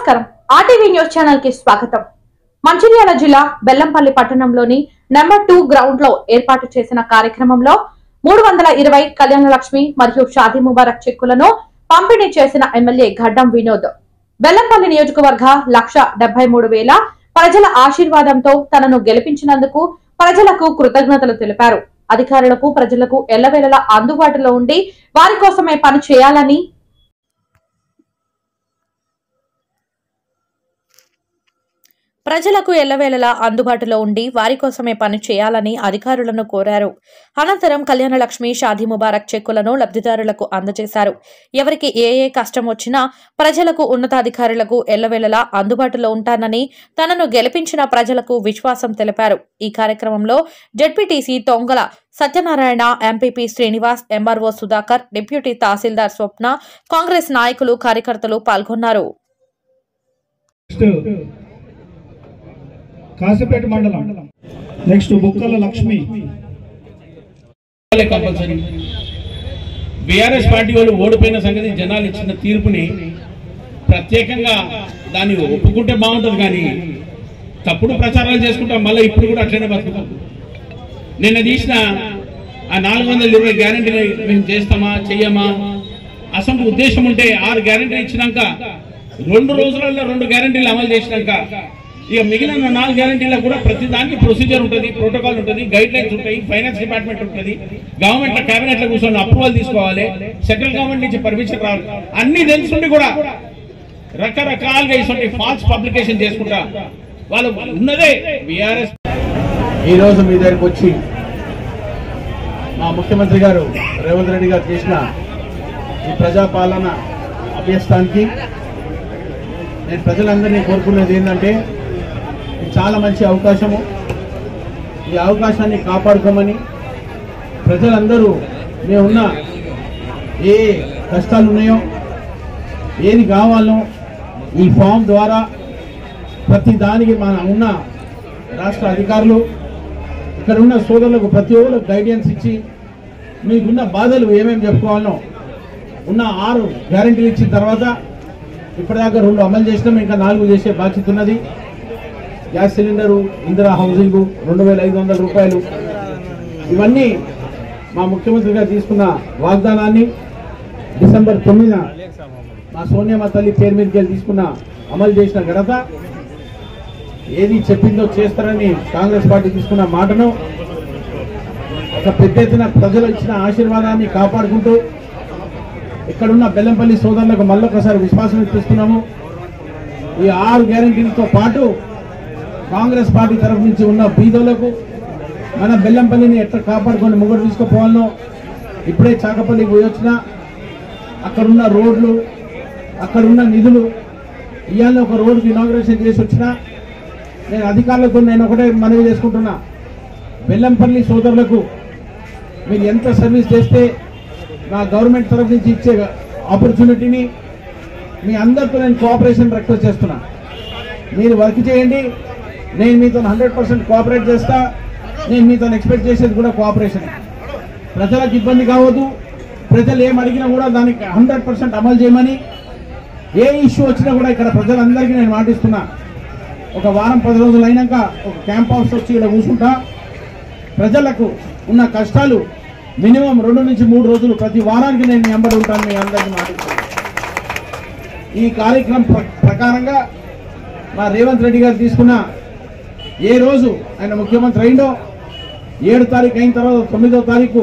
నమస్కారం RTV news channel కి స్వాగతం। మంచిర్యాల జిల్లా బెల్లంపల్లి పట్టణంలోని నెంబర్ 2 గ్రౌండ్ లో ఏర్పాటు చేసిన కార్యక్రమంలో 320 కళ్యాణలక్ష్మి మరియు షాదీ ముబారక్ చెక్కులను పంపిణీ చేసిన ఎమ్మెల్యే గడ్డం వినోద్ బెల్లంపల్లి నియోజకవర్గ 1,73,000 ప్రజల ఆశీర్వాదంతో తనను గెలిపించినందుకు ప్రజలకు కృతజ్ఞతలు తెలిపారు। అధికారులకు ప్రజలకు ఎల్లవేళలా అందుబాటులో ఉండి వారి కోసమే పని చేయాలని ప్రజలకు ఎల్లవేళలా అందుబాటులో ఉండి వారి కోసమే పని చేయాలని అధికారులను కోరారు। అనంతరం కళ్యాణలక్ష్మి షాదీ ముబారక్ చెక్కులను లబ్ధిదారులకు అందజేశారు। ఎవరికి ఏ కష్టం వచ్చినా ప్రజలకు ఉన్నతాధికారులకు ఎల్లవేళలా అందుబాటులో ఉంటానని తనను గెలిపించిన ప్రజలకు విశ్వాసం తెలిపారు। ఈ కార్యక్రమంలో ZPTC Tongala Satyanarayana, MPP Srinivas, MRO Sudhakar, deputy tahsildar Swapna, Congress నాయకులు కార్యకర్తలు పాల్గొన్నారు। కాసిపేట మండలం next Bukkala Lakshmi compulsory BRS party వాళ్ళు ఓడిపోయిన సంగతి జనాలు ఇచ్చిన తీర్పుని ప్రత్యేకంగా దాన్ని ఒప్పుకుంటే బాగుంటుంది, కానీ తప్పుడు ప్రచారాలు చేసుకుంటాం మళ్ళీ ఇప్పుడు కూడా అట్లనే బతుకుతాం। నిన్న తీసిన ఆ 420 గ్యారెంటీలు మేము చేస్తామా చెయ్యమా అసలు ఉద్దేశం ఉంటే 6 గ్యారెంటీలు ఇచ్చినాక 2 రోజులలో 2 గ్యారెంటీలు అమలు చేసినాక ఇక మిగిలిన 4 గ్యారెంటీలకు కూడా ప్రతి దానికి ప్రొసీజర్ ఉంటుంది, ప్రోటోకాల్ ఉంటుంది, గైడ్ లైన్స్ ఉంటాయి, ఫైనాన్స్ డిపార్ట్మెంట్ ఉంటుంది, గవర్నమెంట్ కేబినెట్ లో కూర్చొని అప్రూవల్ తీసుకోవాలి, సెంట్రల్ గవర్నమెంట్ నుంచి పర్మిషన్ రావాలి, అన్ని తెలుసుండి కూడా రకరకాలుగా ఇటువంటి ఫాల్స్ పబ్లికేషన్ చేసుకుంటా వాళ్ళు ఉన్నదే బీఆర్ఎస్। ఈ రోజు మీ దగ్గరకు వచ్చి మా ముఖ్యమంత్రి గారు రేవంత్ రెడ్డి గారు చేసిన ఈ ప్రజాపాలన అభ్యస్తానికి నేను ప్రజలందరినీ కోరుకునేది ఏంటంటే, ఇది చాలా మంచి అవకాశము, ఈ అవకాశాన్ని కాపాడుకోమని ప్రజలందరూ మేమున్న ఏ కష్టాలు ఉన్నాయో ఏది కావాలో ఈ ఫామ్ ద్వారా ప్రతి దానికి మన ఉన్న రాష్ట్ర అధికారులు ఇక్కడ ఉన్న సోదరులకు ప్రతి ఒక్కరికి గైడెన్స్ ఇచ్చి మీకున్న బాధలు ఏమేమి చెప్పుకోవాలో ఉన్న 6 గ్యారెంటీలు ఇచ్చిన తర్వాత ఇప్పటిదాకా 2 అమలు చేసినాం, ఇంకా 4 చేసే బాధ్యత ఉన్నది। గ్యాస్ సిలిండరు, ఇందిరా హౌసింగ్ 2,500 రూపాయలు, ఇవన్నీ మా ముఖ్యమంత్రి గారు తీసుకున్న వాగ్దానాన్ని డిసెంబర్ 9న మా సోనియమ్మ తల్లి పేరు మీదకి వెళ్ళి తీసుకున్న అమలు చేసిన ఘనత, ఏది చెప్పిందో చేస్తారని కాంగ్రెస్ పార్టీ తీసుకున్న మాటను ఒక పెద్ద ఎత్తున ప్రజలు ఇచ్చిన ఆశీర్వాదాన్ని కాపాడుకుంటూ ఇక్కడున్న బెల్లంపల్లి సోదరులకు మళ్ళొకసారి విశ్వాసం ఇస్తున్నాము। ఈ 6 గ్యారెంటీలతో పాటు కాంగ్రెస్ పార్టీ తరఫు నుంచి ఉన్న బీదోలకు మన బెల్లంపల్లిని ఎట్లా కాపాడుకొని ముంగడు తీసుకుపోవాలనో ఇప్పుడే చాకపల్లికి పోయి వచ్చినా అక్కడున్న రోడ్లు, అక్కడున్న నిధులు, ఇవాళ ఒక రోడ్డుకి ఇనాగ్రేషన్ చేసి వచ్చినా నేను అధికారులతో నేను ఒకటే మనవి చేసుకుంటున్నా, బెల్లంపల్లి సోదరులకు మీరు ఎంత సర్వీస్ చేస్తే నా గవర్నమెంట్ తరఫు నుంచి ఇచ్చే ఆపర్చునిటీని మీ అందరితో నేను కోఆపరేషన్ రిక్వెస్ట్ చేస్తున్నా। మీరు వర్క్ చేయండి, నేను మీతో 100% కోఆపరేట్ చేస్తా, నేను మీతో ఎక్స్పెక్ట్ చేసేది కూడా కోఆపరేషన్। ప్రజలకు ఇబ్బంది కావద్దు, ప్రజలు ఏం అడిగినా కూడా దానికి 100% అమలు చేయమని, ఏ ఇష్యూ వచ్చినా కూడా ఇక్కడ ప్రజలందరికీ నేను మాటిస్తున్నా। ఒక వారం 10 రోజులు అయినాక ఒక క్యాంప్ హౌస్ వచ్చి ఇక్కడ కూర్చుంటా, ప్రజలకు ఉన్న కష్టాలు మినిమం 2 నుంచి 3 రోజులు ప్రతి వారానికి నేను ఎంబడి ఉంటాను, మీ అందరికీ మాటిస్తున్నాను। ఈ కార్యక్రమం ప్రకారంగా మా రేవంత్ రెడ్డి గారు తీసుకున్న ఏ రోజు ఆయన ముఖ్యమంత్రి అయిందో 7 తారీఖు అయిన తర్వాత 9వ తారీఖు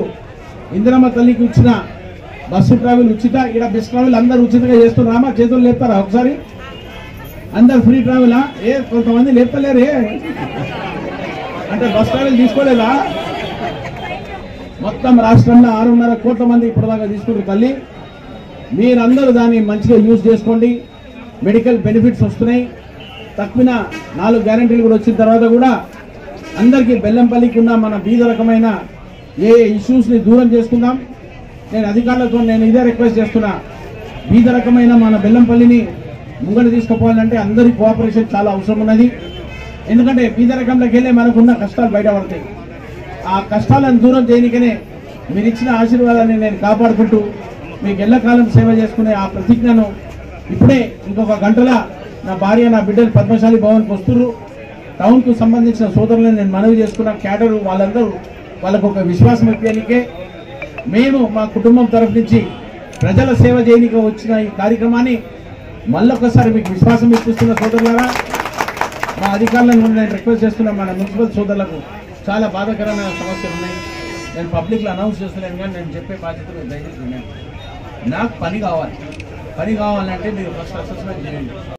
ఇందిరమ్మ తల్లికి ఇచ్చిన బస్సు ట్రావెల్ ఉచిత, ఇక్కడ బస్ ట్రావెల్ అందరూ ఉచితంగా చేస్తున్నామా? చేతులు లేపుతారా ఒకసారి? అందరు ఫ్రీ ట్రావెలా? కొంతమంది లేపుతలేరే అంటే బస్ ట్రావెల్ తీసుకోలేదా? మొత్తం రాష్ట్రంలో 6.5 కోట్ల మంది ఇప్పటిదాకా తీసుకుంటారు తల్లి, మీరందరూ దాన్ని మంచిగా యూజ్ చేసుకోండి। మెడికల్ బెనిఫిట్స్ వస్తున్నాయి, తక్కువ 4 గ్యారెంటీలు కూడా వచ్చిన తర్వాత కూడా అందరికీ బెల్లంపల్లికి ఉన్న మన బీద రకమైన ఏ ఇష్యూస్ని దూరం చేసుకుందాం। నేను అధికారులతో నేను ఇదే రిక్వెస్ట్ చేస్తున్నా, బీద రకమైన మన బెల్లంపల్లిని ముంగడు తీసుకుపోవాలంటే అందరి కోఆపరేషన్ చాలా అవసరం ఉన్నది। ఎందుకంటే బీద రకంలోకి వెళ్ళే మనకున్న కష్టాలు బయటపడతాయి, ఆ కష్టాలను దూరం చేయనికనే మీరు ఇచ్చిన ఆశీర్వాదాన్ని నేను కాపాడుకుంటూ మీకు ఎల్లకాలం సేవ చేసుకునే ఆ ప్రతిజ్ఞను ఇప్పుడే ఇంకొక గంటల నా భార్య నా బిడ్డలు పద్మశాలి భవన్కి వస్తున్నారు. టౌన్కు సంబంధించిన సోదరులను నేను మనవి చేసుకున్న క్యాడరు వాళ్ళందరూ వాళ్ళకు ఒక విశ్వాసం ఇప్పనికే మేము మా కుటుంబం తరఫు నుంచి ప్రజల సేవ చేయడానికి వచ్చిన ఈ కార్యక్రమాన్ని మళ్ళొకసారి మీకు విశ్వాసం ఇప్పిస్తున్న సోదరులారా, మా అధికారులను నేను రిక్వెస్ట్ చేస్తున్నా, మన మున్సిపల్ సోదరులకు చాలా బాధాకరమైన సమస్యలు ఉన్నాయి. నేను పబ్లిక్లో అనౌన్స్ చేస్తున్నాను కానీ నేను చెప్పే బాధ్యతలు దయచేసి నాకు పని కావాలంటే మీరు ఫస్ట్ అసెస్మెంట్ చేయండి.